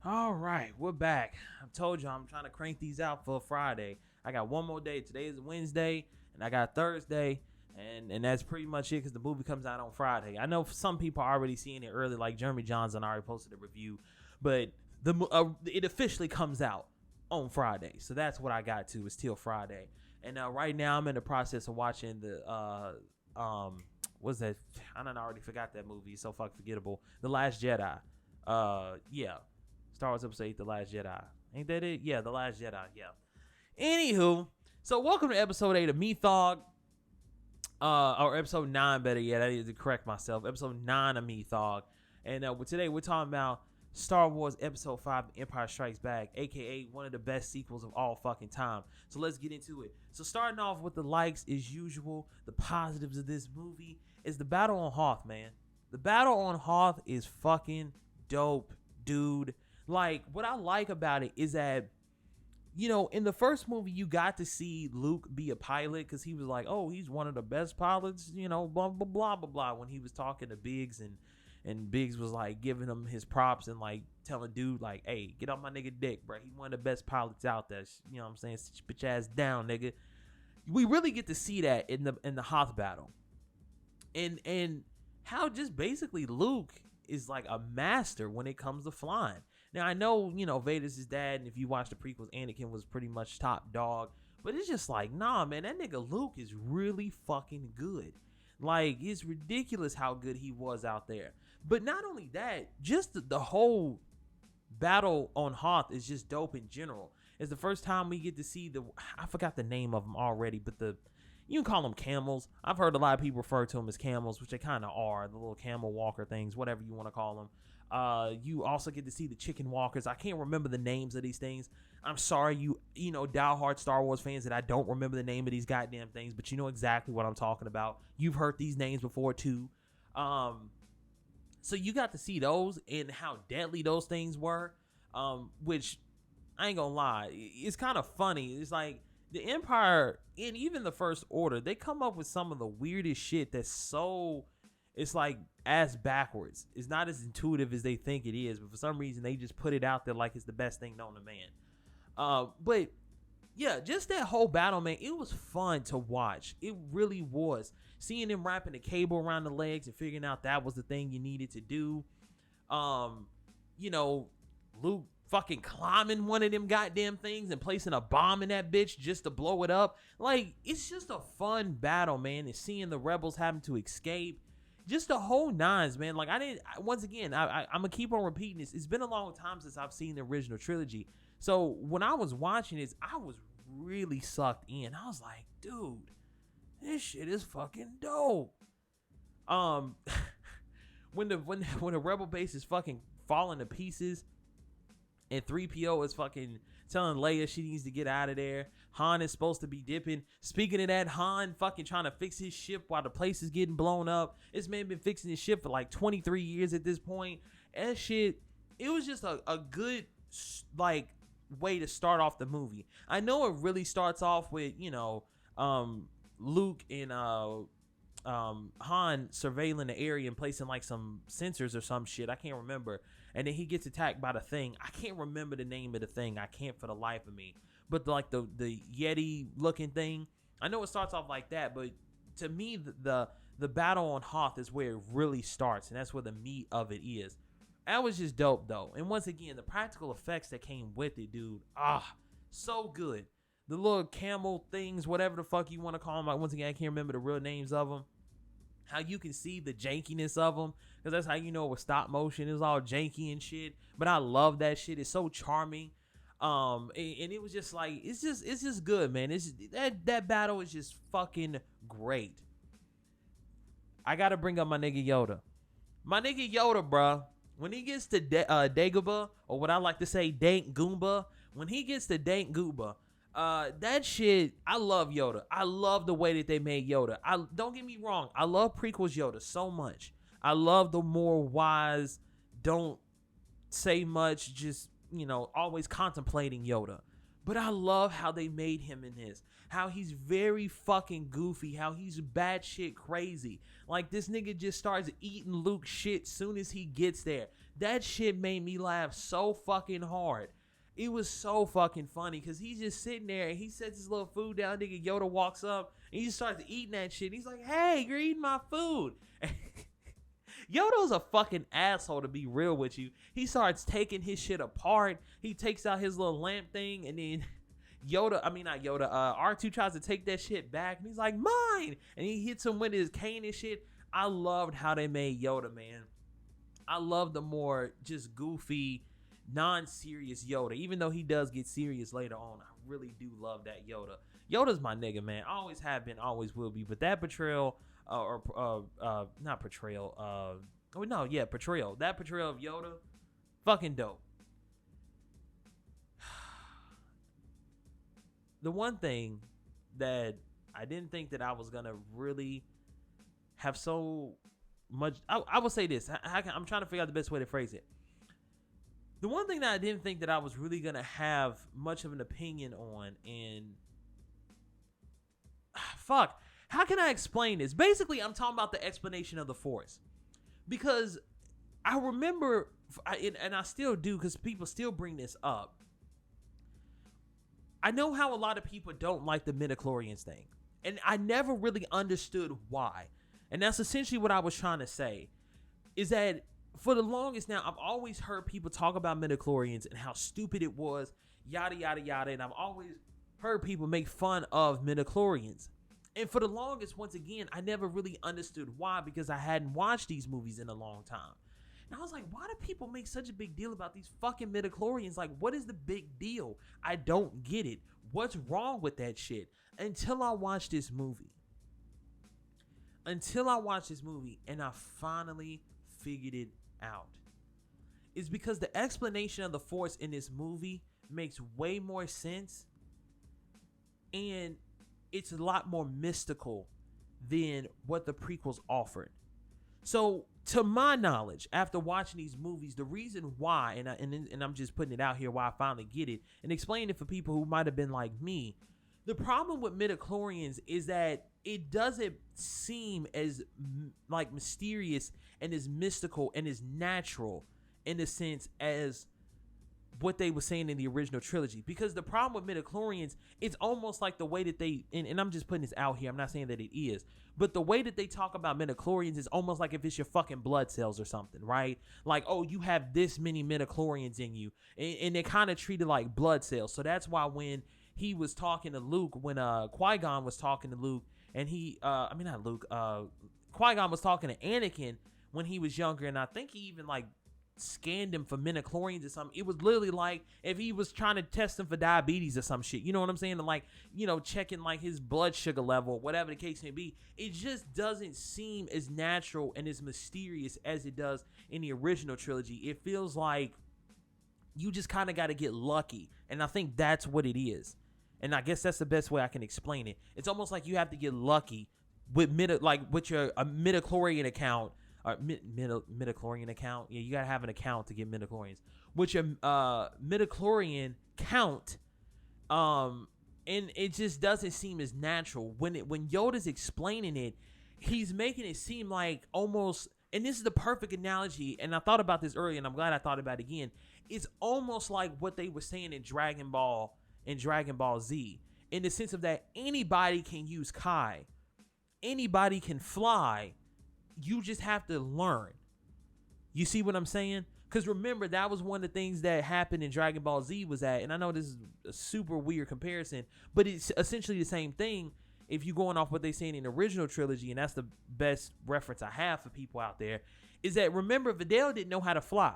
All right, we're back. I told you I'm trying to crank these out for Friday. I got one more day. Today is Wednesday, and I got Thursday, and that's pretty much it because the movie comes out on Friday. I know some people are already seeing it early, like Jeremy Johnson already posted a review, but it officially comes out on Friday, so that's what I got to. It's till Friday, and right now I'm in the process of watching the what's that? I done already forgot that movie. It's so fucking forgettable. The Last Jedi. Yeah. Star Wars Episode 8, The Last Jedi. Ain't that it? Yeah, The Last Jedi. Yeah. Anywho, so welcome to Episode 8 of Methough. Or Episode 9, better yet. I need to correct myself. Episode 9 of Methough. And today we're talking about Star Wars Episode 5, Empire Strikes Back, a.k.a. one of the best sequels of all fucking time. So let's get into it. So starting off with the likes as usual, the positives of this movie is the battle on Hoth, man. The battle on Hoth is fucking dope, dude. Like, what I like about it is that, you know, in the first movie, you got to see Luke be a pilot because he was like, oh, he's one of the best pilots, you know, blah, blah, blah, blah, blah, when he was talking to Biggs and Biggs was like giving him his props and like telling dude, like, hey, get on my nigga dick, bro. He one of the best pilots out there. You know what I'm saying? Sit your bitch ass down, nigga. We really get to see that in the Hoth battle. And how just basically Luke is like a master when it comes to flying. Now, I know, you know, Vader's his dad, and if you watch the prequels, Anakin was pretty much top dog. But it's just like, nah, man, that nigga Luke is really fucking good. Like, it's ridiculous how good he was out there. But not only that, just the whole battle on Hoth is just dope in general. It's the first time we get to see I forgot the name of them already, but you can call them camels. I've heard a lot of people refer to them as camels, which they kind of are, the little camel walker things, whatever you want to call them. You also get to see the chicken walkers. I can't remember the names of these things. I'm sorry, you know, diehard Star Wars fans, that I don't remember the name of these goddamn things, but you know exactly what I'm talking about. You've heard these names before too. So you got to see those and how deadly those things were, which I ain't gonna lie, it's kind of funny. It's like the Empire and even the First Order, they come up with some of the weirdest shit that's so, it's like ass backwards. It's not as intuitive as they think it is, but for some reason they just put it out there like it's the best thing known to man. But yeah, just that whole battle, man, it was fun to watch. It really was. Seeing them wrapping the cable around the legs and figuring out that was the thing you needed to do. You know, Luke fucking climbing one of them goddamn things and placing a bomb in that bitch just to blow it up. Like, it's just a fun battle, man. And seeing the rebels having to escape. Just the whole nines, man. Like, I'm gonna keep on repeating this. It's been a long time since I've seen the original trilogy. So when I was watching this, I was really sucked in. I was like, dude, this shit is fucking dope. When the rebel base is fucking falling to pieces, and 3PO is fucking telling Leia she needs to get out of there. Han is supposed to be dipping. Speaking of that, Han fucking trying to fix his ship while the place is getting blown up. This man been fixing his ship for like 23 years at this point. That shit, it was just a good, like, way to start off the movie. I know it really starts off with, you know, Luke and Han surveilling the area and placing like some sensors or some shit. I can't remember. And then he gets attacked by the thing. I can't remember the name of the thing. I can't for the life of me. But like the Yeti looking thing, I know it starts off like that. But to me, the battle on Hoth is where it really starts, and that's where the meat of it is. That was just dope though. And once again, the practical effects that came with it, dude, so good. The little camel things, whatever the fuck you want to call them. Like, once again, I can't remember the real names of them. How you can see the jankiness of them, because that's how you know with stop motion, it was all janky and shit. But I love that shit. It's so charming. And it was just like, it's just good, man. It's that battle is just fucking great. I gotta bring up my nigga Yoda. My nigga Yoda, bruh. When he gets to Dagobah, or what I like to say, Dank Goomba, when he gets to Dank Goomba, that shit, I love Yoda. I love the way that they made Yoda. Don't get me wrong, I love prequels Yoda so much. I love the more wise, don't say much, just, you know, always contemplating Yoda. But I love how they made him in this. How he's very fucking goofy. How he's batshit crazy. Like, this nigga just starts eating Luke's shit soon as he gets there. That shit made me laugh so fucking hard. It was so fucking funny because he's just sitting there and he sets his little food down. Nigga Yoda walks up and he just starts eating that shit. He's like, hey, you're eating my food. Yoda's a fucking asshole, to be real with you. He starts taking his shit apart. He takes out his little lamp thing, and then R2 tries to take that shit back, and he's like, mine! And he hits him with his cane and shit. I loved how they made Yoda, man. I love the more just goofy, non-serious Yoda. Even though he does get serious later on, I really do love that Yoda. Yoda's my nigga, man. Always have been, always will be. But that portrayal, portrayal. That portrayal of Yoda, fucking dope. The one thing that I didn't think that I was gonna really have so much, I will say this. I'm trying to figure out the best way to phrase it. The one thing that I didn't think that I was really gonna have much of an opinion on, and how can I explain this? Basically, I'm talking about the explanation of the Force. Because I remember, and I still do because people still bring this up. I know how a lot of people don't like the midichlorians thing. And I never really understood why. And that's essentially what I was trying to say. Is that for the longest now, I've always heard people talk about midichlorians and how stupid it was, yada, yada, yada. And I've always heard people make fun of midichlorians. And for the longest, once again, I never really understood why, because I hadn't watched these movies in a long time. And I was like, why do people make such a big deal about these fucking midichlorians? Like, what is the big deal? I don't get it. What's wrong with that shit? Until I watched this movie. And I finally figured it out. It's because the explanation of the Force in this movie makes way more sense. And it's a lot more mystical than what the prequels offered. So, to my knowledge, after watching these movies, the reason why, and I'm just putting it out here why I finally get it, and explain it for people who might have been like me, the problem with midichlorians is that it doesn't seem as like mysterious and as mystical and as natural in a sense as what they were saying in the original trilogy. Because the problem with midichlorians, it's almost like the way that they, and I'm just putting this out here, I'm not saying that it is, but the way that they talk about midichlorians is almost like if it's your fucking blood cells or something, right? Like, oh, you have this many midichlorians in you, and they're kind of treated like blood cells. So that's why when he was talking to Luke, when Qui-Gon was talking to Luke, and Qui-Gon was talking to Anakin when he was younger, and I think he even like scanned him for midichlorians or something. It was literally like if he was trying to test him for diabetes or some shit, you know what I'm saying? And like, you know, checking like his blood sugar level, whatever the case may be. It just doesn't seem as natural and as mysterious as it does in the original trilogy. It feels like you just kind of got to get lucky, and I think that's what it is. And I guess that's the best way I can explain it. It's almost like you have to get lucky with with your midichlorian account. Midichlorian account. Yeah, you gotta have an account to get midichlorians. With your midichlorian count, and it just doesn't seem as natural. When Yoda's explaining it, he's making it seem like almost, and this is the perfect analogy, and I thought about this earlier, and I'm glad I thought about it again. It's almost like what they were saying in Dragon Ball and Dragon Ball Z, in the sense of that anybody can use Kai, anybody can fly. You just have to learn. You see what I'm saying? Because remember, that was one of the things that happened in Dragon Ball Z was that, and I know this is a super weird comparison, but it's essentially the same thing if you're going off what they saying in the original trilogy, and that's the best reference I have for people out there, is that remember, Videl didn't know how to fly.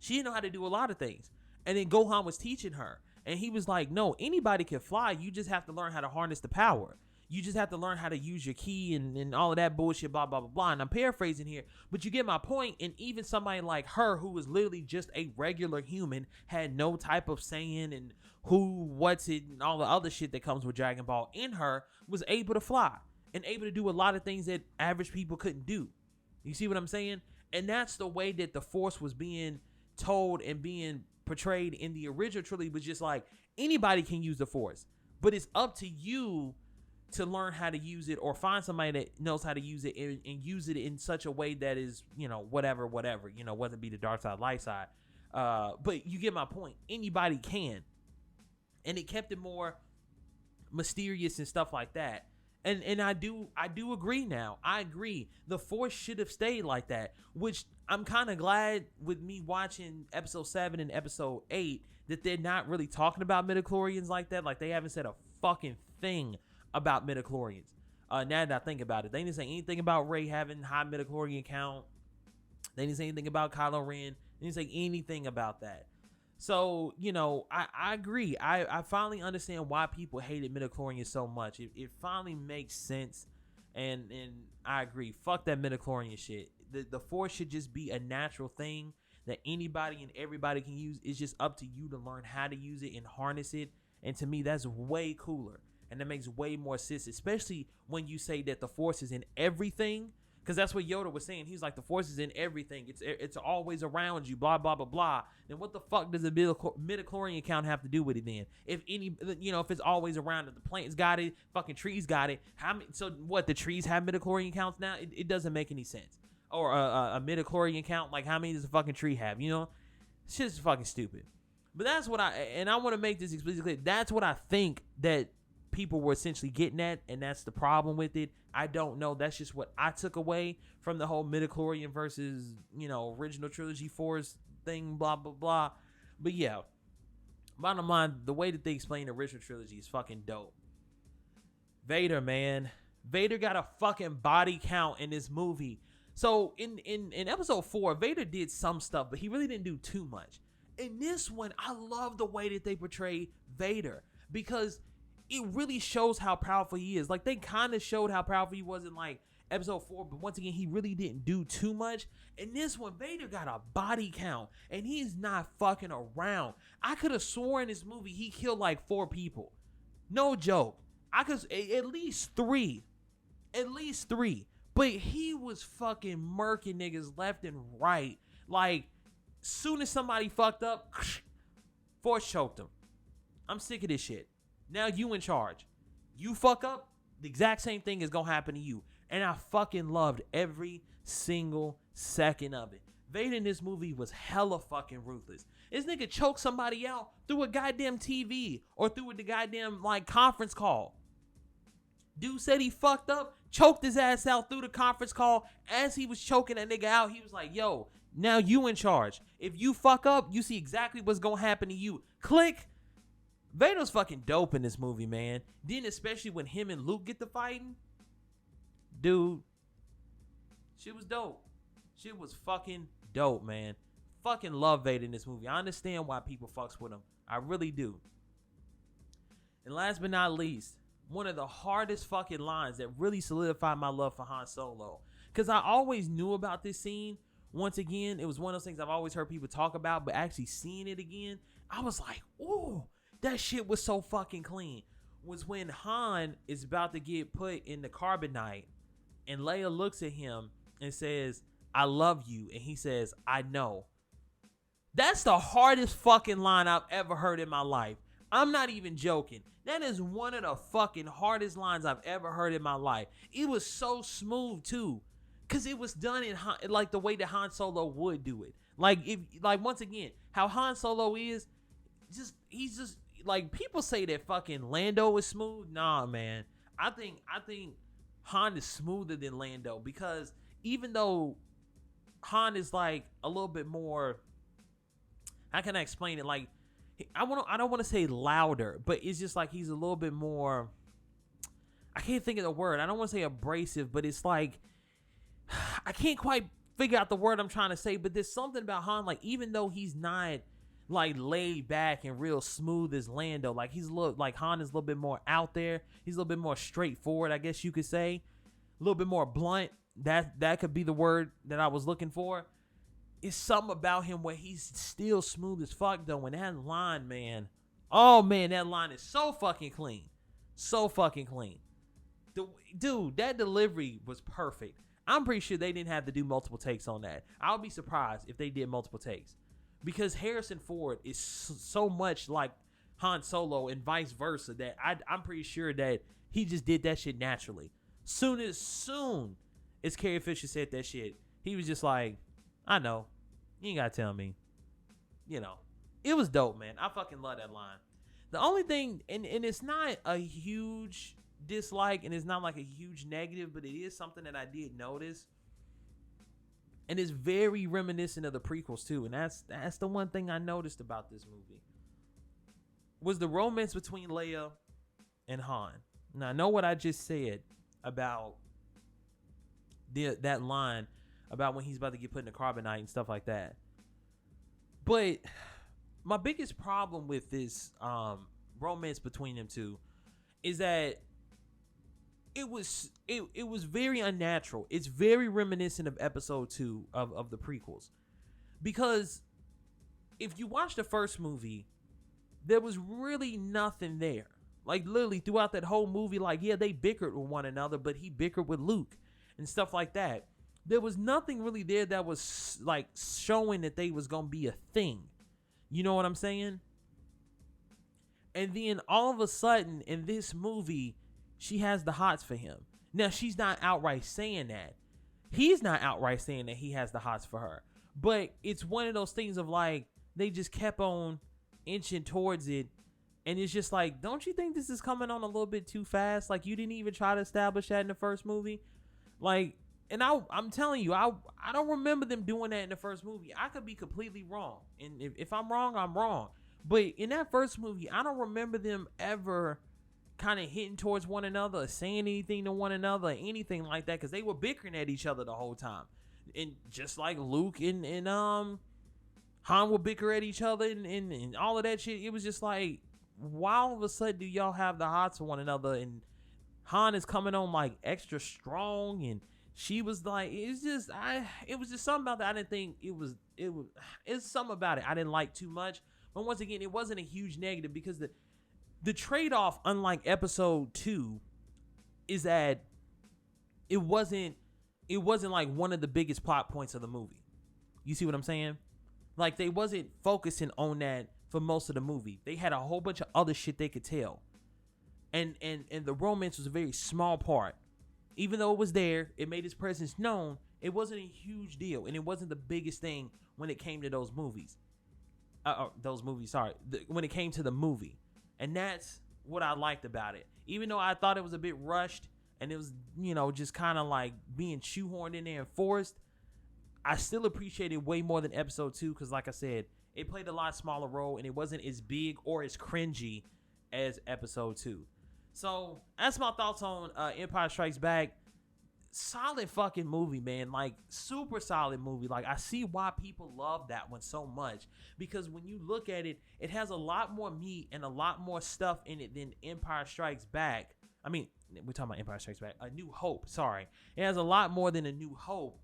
She didn't know how to do a lot of things. And then Gohan was teaching her. And he was like, no, anybody can fly. You just have to learn how to harness the power. You just have to learn how to use your ki and all of that bullshit, blah, blah, blah, blah. And I'm paraphrasing here, but you get my point. And even somebody like her, who was literally just a regular human, had no type of saying and who, what's it, and all the other shit that comes with Dragon Ball in her, was able to fly and able to do a lot of things that average people couldn't do. You see what I'm saying? And that's the way that the Force was being told and being portrayed in the original trilogy, was just like anybody can use the Force, but it's up to you to learn how to use it, or find somebody that knows how to use it and use it in such a way that is, whatever, whether it be the dark side, light side. But you get my point. Anybody can. And it kept it more mysterious and stuff like that. And I do agree now. I agree. The Force should have stayed like that, which I'm kind of glad with me watching episode 7 and episode 8 that they're not really talking about midichlorians like that. Like, they haven't said a fucking thing about midichlorians. Now that I think about it, they didn't say anything about Rey having high midichlorian count. They didn't say anything about Kylo Ren. They didn't say anything about that. So, I agree. I finally understand why people hated midichlorians so much. It finally makes sense, and I agree. Fuck that midichlorian shit. The Force should just be a natural thing that anybody and everybody can use. It's just up to you to learn how to use it and harness it. And to me, that's way cooler. And that makes way more sense, especially when you say that the Force is in everything. Because that's what Yoda was saying. He's like, the Force is in everything. It's always around you, blah, blah, blah, blah. Then what the fuck does a midichlorian count have to do with it then? If if it's always around, if the plants got it, fucking trees got it. So what, the trees have midichlorian counts now? It doesn't make any sense. Or a midichlorian count, like how many does a fucking tree have? It's just fucking stupid. But that's what I want to make this explicitly clear. That's what I think that people were essentially getting at, and that's the problem with it. I don't know. That's just what I took away from the whole midichlorian versus, original trilogy Force thing, blah, blah, blah. But yeah, bottom line, the way that they explain the original trilogy is fucking dope. Vader, man. Vader got a fucking body count in this movie. So in episode 4, Vader did some stuff, but he really didn't do too much. In this one, I love the way that they portray Vader, because it really shows how powerful he is. Like, they kind of showed how powerful he was in, like, episode 4, but once again, he really didn't do too much. In this one, Vader got a body count, and he's not fucking around. I could have sworn in this movie he killed, like, 4 people. No joke. I could, at least 3. At least 3. But he was fucking murking niggas left and right. Like, soon as somebody fucked up, Force choked him. I'm sick of this shit. Now you in charge. You fuck up, the exact same thing is gonna happen to you. And I fucking loved every single second of it. Vader in this movie was hella fucking ruthless. This nigga choked somebody out through a goddamn TV or through the goddamn, like, conference call. Dude said he fucked up, choked his ass out through the conference call. As he was choking that nigga out, he was like, yo, now you in charge. If you fuck up, you see exactly what's gonna happen to you. Click. Vader's fucking dope in this movie, man. Then especially when him and Luke get to fighting. Dude. Shit was dope. Shit was fucking dope, man. Fucking love Vader in this movie. I understand why people fucks with him. I really do. And last but not least, one of the hardest fucking lines that really solidified my love for Han Solo. Because I always knew about this scene. Once again, it was one of those things I've always heard people talk about, but actually seeing it again, I was like, ooh. That shit was so fucking clean. Was when Han is about to get put in the carbonite and Leia looks at him and says, I love you. And he says, I know. That's the hardest fucking line I've ever heard in my life. I'm not even joking. That is one of the fucking hardest lines I've ever heard in my life. It was so smooth too. Cause it was done in like the way that Han Solo would do it. Once again, how Han Solo is, he's just like, people say that fucking Lando is smooth. Nah, man. I think Han is smoother than Lando, because even though Han is like a little bit more, how can I explain it? Like, I don't want to say louder, but it's just like he's a little bit more, I can't think of the word. I don't want to say abrasive, but it's like, I can't quite figure out the word I'm trying to say, but there's something about Han, like, even though he's not like laid back and real smooth as Lando, like Han is a little bit more out there. He's a little bit more straightforward, I guess you could say. A little bit more blunt. That could be the word that I was looking for. It's something about him where he's still smooth as fuck though. And that line, man. Oh man, that line is so fucking clean. So fucking clean. Dude, that delivery was perfect. I'm pretty sure they didn't have to do multiple takes on that. I'll be surprised if they did multiple takes. Because Harrison Ford is so much like Han Solo and vice versa that I'm pretty sure that He just did that shit naturally. Soon as Carrie Fisher said that shit, he was just like, I know. You ain't got to tell me. You know. It was dope, man. I fucking love that line. The only thing, and it's not a huge dislike, and it's not like a huge negative, but it is something that I did notice. And it's very reminiscent of the prequels, too. And that's the one thing I noticed about this movie. Was the romance between Leia and Han. Now, I know what I just said about that line about when he's about to get put in the carbonite and stuff like that. But my biggest problem with this romance between them two is that it was very unnatural. It's very reminiscent of episode 2 of the prequels. Because if you watch the first movie, there was really nothing there. Like, literally throughout that whole movie, like, yeah, they bickered with one another, but he bickered with Luke and stuff like that. There was nothing really there that was like showing that they was gonna be a thing. You know what I'm saying? And then all of a sudden in this movie, she has the hots for him. Now, she's not outright saying that. He's not outright saying that he has the hots for her. But it's one of those things of like, they just kept on inching towards it. And it's just like, don't you think this is coming on a little bit too fast? Like, you didn't even try to establish that in the first movie. Like, and I'm telling you, I don't remember them doing that in the first movie. I could be completely wrong. And if I'm wrong, I'm wrong. But in that first movie, I don't remember them ever kind of hitting towards one another or saying anything to one another or anything like that, because they were bickering at each other the whole time. And just like Luke and Han would bicker at each other and all of that shit, it was just like, why all of a sudden do y'all have the hots for one another? And Han is coming on like extra strong, and she was like, it was just something about that. I didn't think it's something about it I didn't like too much. But once again, it wasn't a huge negative, because the trade-off, unlike episode 2, is that it wasn't like one of the biggest plot points of the movie. You see what I'm saying? Like, they wasn't focusing on that for most of the movie. They had a whole bunch of other shit they could tell. And the romance was a very small part. Even though it was there, it made its presence known. It wasn't a huge deal, and it wasn't the biggest thing when it came to those movies. When it came to the movie. And that's what I liked about it. Even though I thought it was a bit rushed, and it was, just kind of like being shoehorned in there and forced, I still appreciated it way more than episode 2, because like I said, it played a lot smaller role, and it wasn't as big or as cringy as episode 2. So that's my thoughts on Empire Strikes Back. Solid fucking movie, man. Like, super solid movie. Like, I see why people love that one so much, because when you look at it, it has a lot more meat and a lot more stuff in it than Empire Strikes Back. I mean, we're talking about Empire Strikes Back. A New Hope, sorry. It has a lot more than A New Hope,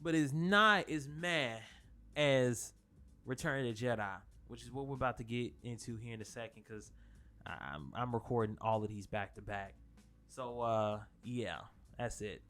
but it's not as mad as Return of the Jedi, which is what we're about to get into here in a second, because I'm recording all of these back to back. So, yeah, that's it.